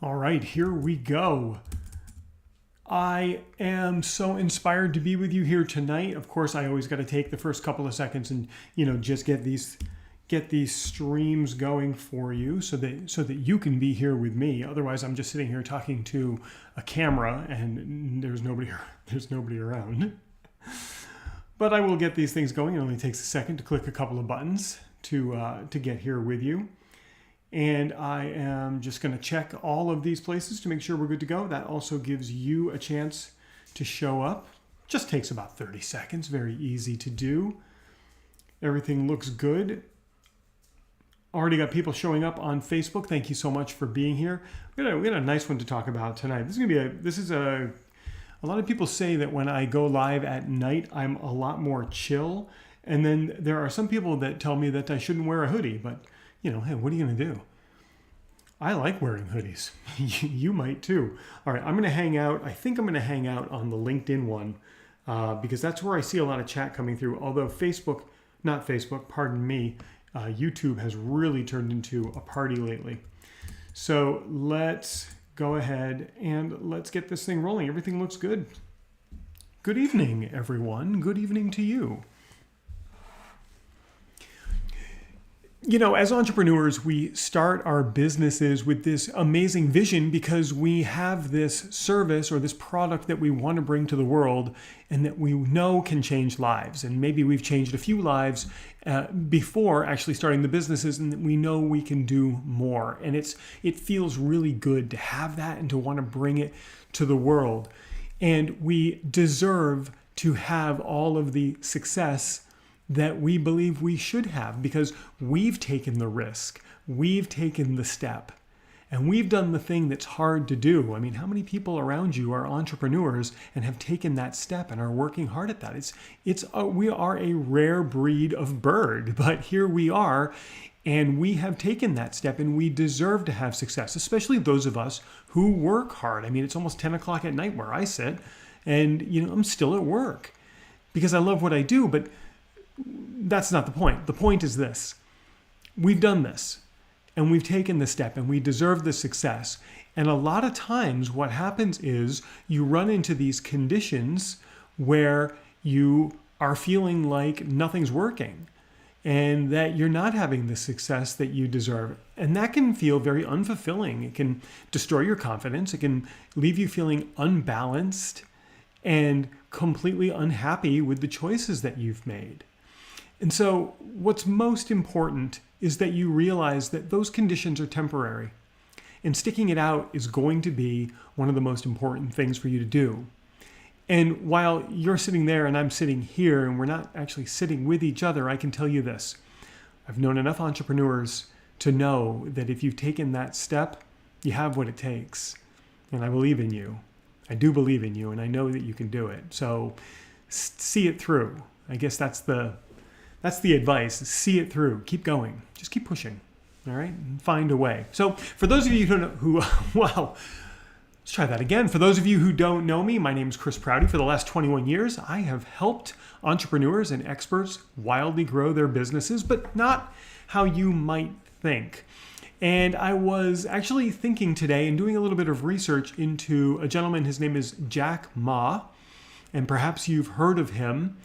All right, here we go. I am so inspired to be with you here tonight. Of course, I always got to take the first couple of seconds and just get these streams going for you so that you can be here with me. Otherwise, I'm just sitting here talking to a camera and there's nobody around. But I will get these things going. It only takes a second to click a couple of buttons to get here with you. And I am just going to check all of these places to make sure we're good to go. That also gives you a chance to show up. Just takes about 30 seconds. Very easy to do. Everything looks good. Already got people showing up on Facebook. Thank you so much for being here. We got a nice one to talk about tonight. A lot of people say that when I go live at night, I'm a lot more chill. And then there are some people that tell me that I shouldn't wear a hoodie, but hey, what are you going to do? I like wearing hoodies. You might too. All right, I'm going to hang out. I think I'm going to hang out on the LinkedIn one because that's where I see a lot of chat coming through. Although YouTube has really turned into a party lately. So let's go ahead and let's get this thing rolling. Everything looks good. Good evening, everyone. Good evening to you. As entrepreneurs, we start our businesses with this amazing vision because we have this service or this product that we want to bring to the world and that we know can change lives. And maybe we've changed a few lives before actually starting the businesses, and that we know we can do more. And it feels really good to have that and to want to bring it to the world. And we deserve to have all of the success that we believe we should have because we've taken the risk, we've taken the step, and we've done the thing that's hard to do. I mean, how many people around you are entrepreneurs and have taken that step and are working hard at that? We are a rare breed of bird, but here we are, and we have taken that step, and we deserve to have success, especially those of us who work hard. I mean, it's almost 10 o'clock at night where I sit, and I'm still at work because I love what I do, but that's not the point. The point is this. We've done this and we've taken the step and we deserve the success. And a lot of times what happens is you run into these conditions where you are feeling like nothing's working and that you're not having the success that you deserve. And that can feel very unfulfilling. It can destroy your confidence. It can leave you feeling unbalanced and completely unhappy with the choices that you've made. And so what's most important is that you realize that those conditions are temporary. And sticking it out is going to be one of the most important things for you to do. And while you're sitting there and I'm sitting here and we're not actually sitting with each other, I can tell you this. I've known enough entrepreneurs to know that if you've taken that step, you have what it takes. And I believe in you. I do believe in you, and I know that you can do it. So see it through. I guess that's the advice. See it through. Keep going. Just keep pushing. All right? And find a way. So for those of you let's try that again. For those of you who don't know me, my name is Chris Prouty. For the last 21 years, I have helped entrepreneurs and experts wildly grow their businesses, but not how you might think. And I was actually thinking today and doing a little bit of research into a gentleman. His name is Jack Ma, and perhaps you've heard of him.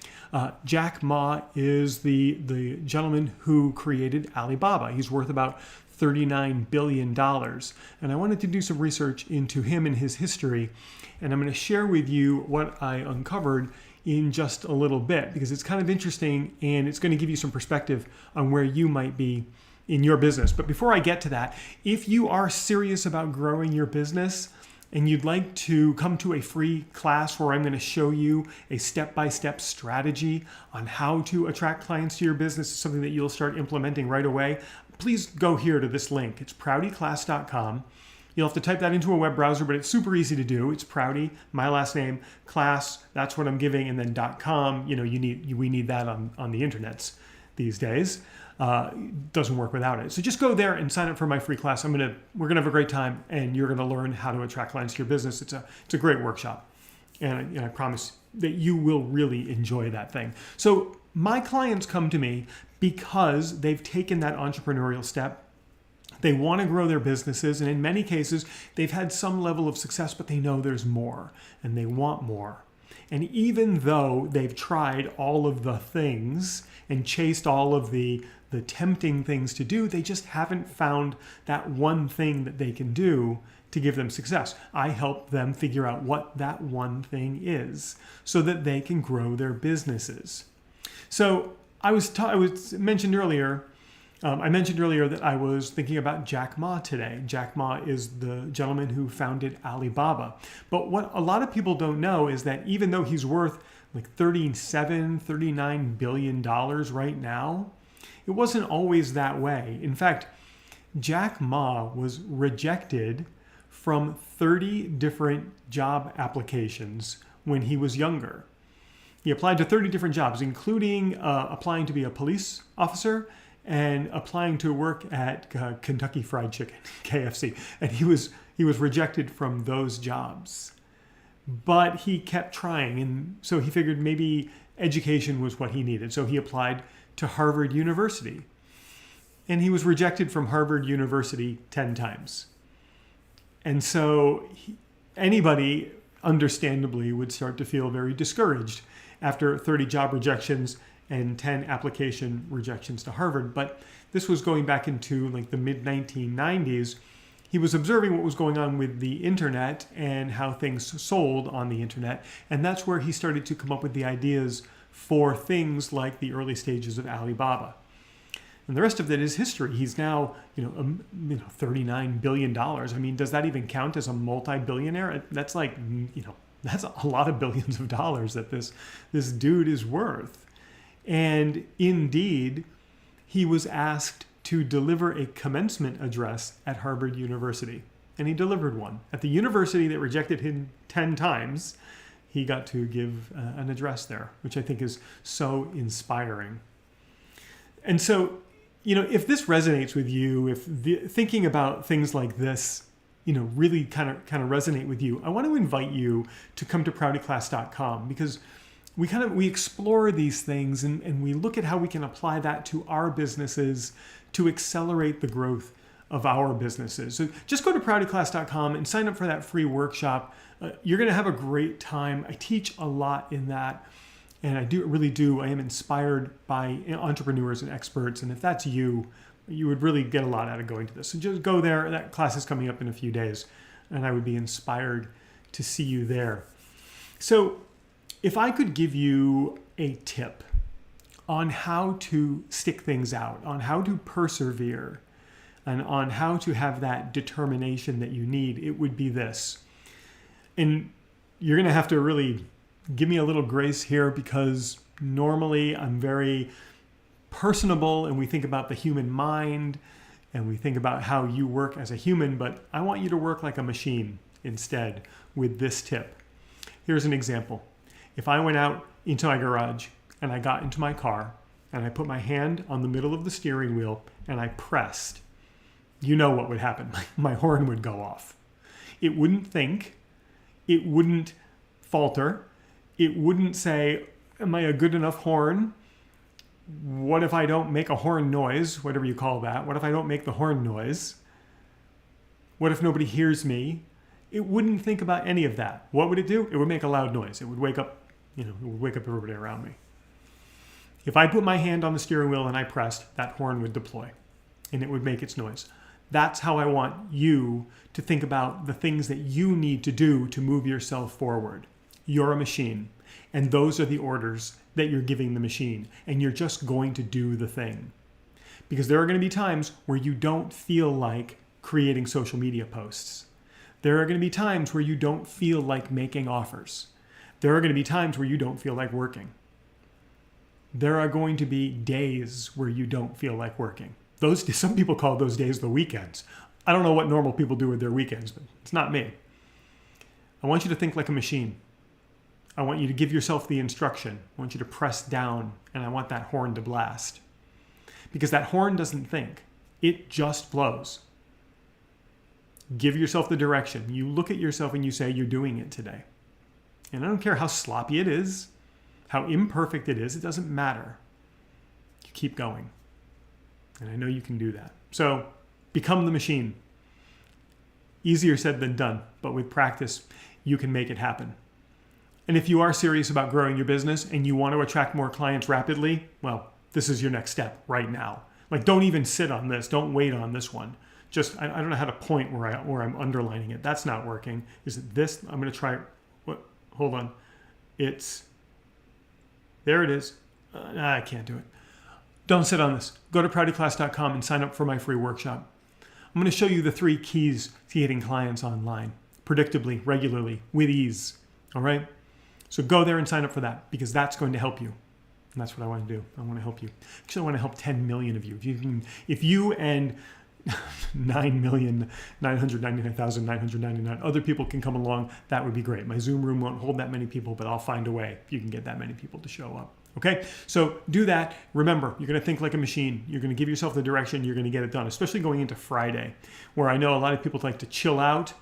Jack Ma is the gentleman who created Alibaba. He's worth about $39 billion. And I wanted to do some research into him and his history. And I'm going to share with you what I uncovered in just a little bit because it's kind of interesting and it's going to give you some perspective on where you might be in your business. But before I get to that, if you are serious about growing your business, and you'd like to come to a free class where I'm going to show you a step-by-step strategy on how to attract clients to your business, something that you'll start implementing right away, please go here to this link. It's proutyclass.com. You'll have to type that into a web browser, but it's super easy to do. It's Prouty, my last name, class, that's what I'm giving, and then .com. We need that on the internets these days. Doesn't work without it. So just go there and sign up for my free class. We're gonna have a great time, and you're gonna learn how to attract clients to your business. It's a great workshop, and I promise that you will really enjoy that thing. So my clients come to me because they've taken that entrepreneurial step They want to grow their businesses, and in many cases, they've had some level of success, but they know there's more, and they want more. And even though they've tried all of the things and chased all of the tempting things to do, they just haven't found that one thing that they can do to give them success. I help them figure out what that one thing is so that they can grow their businesses. So I mentioned earlier that I was thinking about Jack Ma today. Jack Ma is the gentleman who founded Alibaba. But what a lot of people don't know is that even though he's worth like $39 billion right now, it wasn't always that way. In fact, Jack Ma was rejected from 30 different job applications when he was younger. He applied to 30 different jobs, including applying to be a police officer and applying to work at Kentucky Fried Chicken, KFC. And he was rejected from those jobs. But he kept trying, and so he figured maybe education was what he needed. So he applied to Harvard University. And he was rejected from Harvard University 10 times. And so anybody, understandably, would start to feel very discouraged after 30 job rejections and 10 application rejections to Harvard. But this was going back into like the mid-1990s. He was observing what was going on with the internet and how things sold on the internet. And that's where he started to come up with the ideas for things like the early stages of Alibaba. And the rest of it is history. He's now, $39 billion. I mean, does that even count as a multi-billionaire? That's like, that's a lot of billions of dollars that this dude is worth. And indeed, he was asked to deliver a commencement address at Harvard University. And he delivered one. At the university that rejected him 10 times, he got to give an address there, which I think is so inspiring. And so, if this resonates with you, if thinking about things like this, really kind of resonate with you, I want to invite you to come to proutyclass.com, because we explore these things and we look at how we can apply that to our businesses to accelerate the growth of our businesses. So just go to proutyclass.com and sign up for that free workshop. You're going to have a great time. I teach a lot in that. And I am inspired by entrepreneurs and experts. And if that's you would really get a lot out of going to this. So just go there. That class is coming up in a few days. And I would be inspired to see you there. So if I could give you a tip on how to stick things out, on how to persevere, and on how to have that determination that you need, it would be this. And you're going to have to really give me a little grace here, because normally I'm very personable and we think about the human mind and we think about how you work as a human, but I want you to work like a machine instead with this tip. Here's an example. If I went out into my garage and I got into my car and I put my hand on the middle of the steering wheel and I pressed, you know what would happen. My horn would go off. It wouldn't think. It wouldn't falter. It wouldn't say, am I a good enough horn? What if I don't make a horn noise, whatever you call that? What if I don't make the horn noise? What if nobody hears me? It wouldn't think about any of that. What would it do? It would make a loud noise. It would wake up, everybody around me. If I put my hand on the steering wheel and I pressed, that horn would deploy and it would make its noise. That's how I want you to think about the things that you need to do to move yourself forward. You're a machine, and those are the orders that you're giving the machine, and you're just going to do the thing. Because there are going to be times where you don't feel like creating social media posts. There are going to be times where you don't feel like making offers. There are going to be times where you don't feel like working. There are going to be days where you don't feel like working. Some people call those days the weekends. I don't know what normal people do with their weekends, but it's not me. I want you to think like a machine. I want you to give yourself the instruction. I want you to press down, and I want that horn to blast. Because that horn doesn't think. It just blows. Give yourself the direction. You look at yourself and you say, you're doing it today. And I don't care how sloppy it is, how imperfect it is, it doesn't matter. You keep going. And I know you can do that. So Become the machine. Easier said than done, but with practice, you can make it happen. And if you are serious about growing your business and you want to attract more clients rapidly, well, this is your next step right now. Like, don't even sit on this. Don't wait on this one. Just, I don't know how to point where I'm underlining it. That's not working. Is it this? I'm going to try. What? Hold on. There it is. I can't do it. Don't sit on this. Go to proutyclass.com and sign up for my free workshop. I'm going to show you the 3 keys to getting clients online, predictably, regularly, with ease. All right? So go there and sign up for that, because that's going to help you. And that's what I want to do. I want to help you. Actually, I want to help 10 million of you. If you and 9,999,999 other people can come along, that would be great. My Zoom room won't hold that many people, but I'll find a way if you can get that many people to show up. Okay, so do that. Remember, you're going to think like a machine. You're going to give yourself the direction. You're going to get it done, especially going into Friday, where I know a lot of people like to chill out.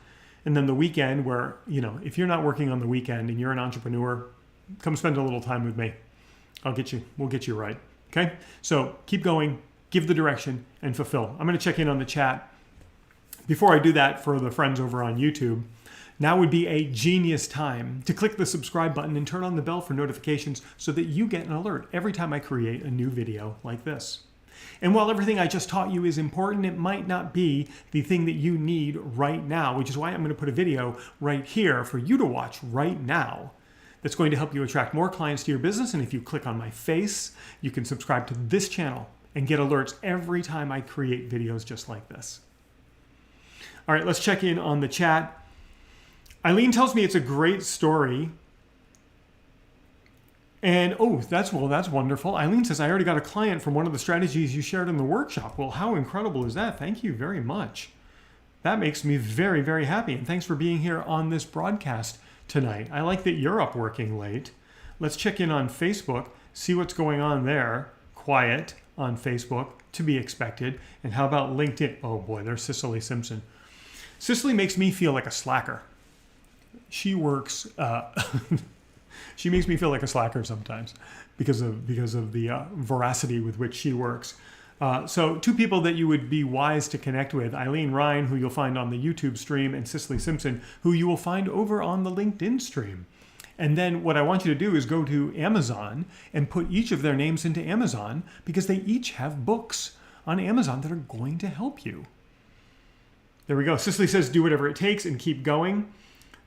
And then the weekend where, if you're not working on the weekend and you're an entrepreneur, come spend a little time with me. We'll get you right. Okay, so keep going, give the direction, and fulfill. I'm going to check in on the chat. Before I do that, for the friends over on YouTube, now would be a genius time to click the subscribe button and turn on the bell for notifications so that you get an alert every time I create a new video like this. And while everything I just taught you is important, it might not be the thing that you need right now, which is why I'm going to put a video right here for you to watch right now that's going to help you attract more clients to your business. And if you click on my face, you can subscribe to this channel and get alerts every time I create videos just like this. All right, let's check in on the chat. Eileen tells me it's a great story. And, that's wonderful. Eileen says, I already got a client from one of the strategies you shared in the workshop. Well, how incredible is that? Thank you very much. That makes me very, very happy. And thanks for being here on this broadcast tonight. I like that you're up working late. Let's check in on Facebook, see what's going on there. Quiet on Facebook, to be expected. And how about LinkedIn? Oh boy, there's Cicely Simpson. Cicely makes me feel like a slacker. She works... She makes me feel like a slacker sometimes because of the veracity with which she works. So 2 people that you would be wise to connect with, Eileen Ryan, who you'll find on the YouTube stream, and Cicely Simpson, who you will find over on the LinkedIn stream. And then what I want you to do is go to Amazon and put each of their names into Amazon, because they each have books on Amazon that are going to help you. There we go. Cicely says, do whatever it takes and keep going.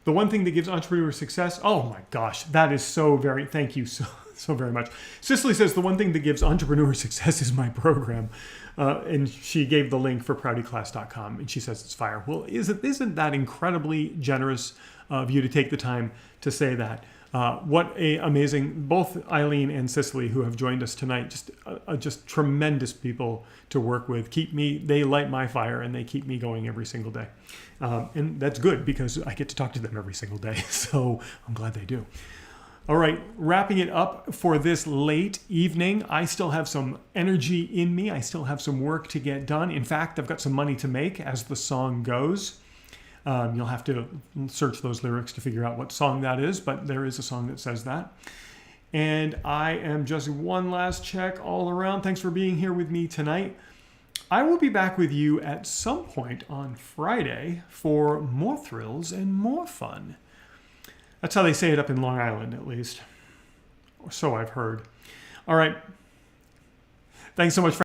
The one thing that gives entrepreneurs success, oh my gosh, that is thank you so very much. Cicely says the one thing that gives entrepreneurs success is my program. And she gave the link for proutyclass.com, and she says it's fire. Well, isn't that incredibly generous of you to take the time to say that? What a amazing, both Eileen and Cicely, who have joined us tonight, just tremendous people to work with. They light my fire and they keep me going every single day. And that's good because I get to talk to them every single day. So I'm glad they do. All right, wrapping it up for this late evening. I still have some energy in me. I still have some work to get done. In fact, I've got some money to make, as the song goes. You'll have to search those lyrics to figure out what song that is, but there is a song that says that. And I am just one last check all around. Thanks for being here with me tonight. I will be back with you at some point on Friday for more thrills and more fun. That's how they say it up in Long Island, at least. Or so I've heard. All right. Thanks so much for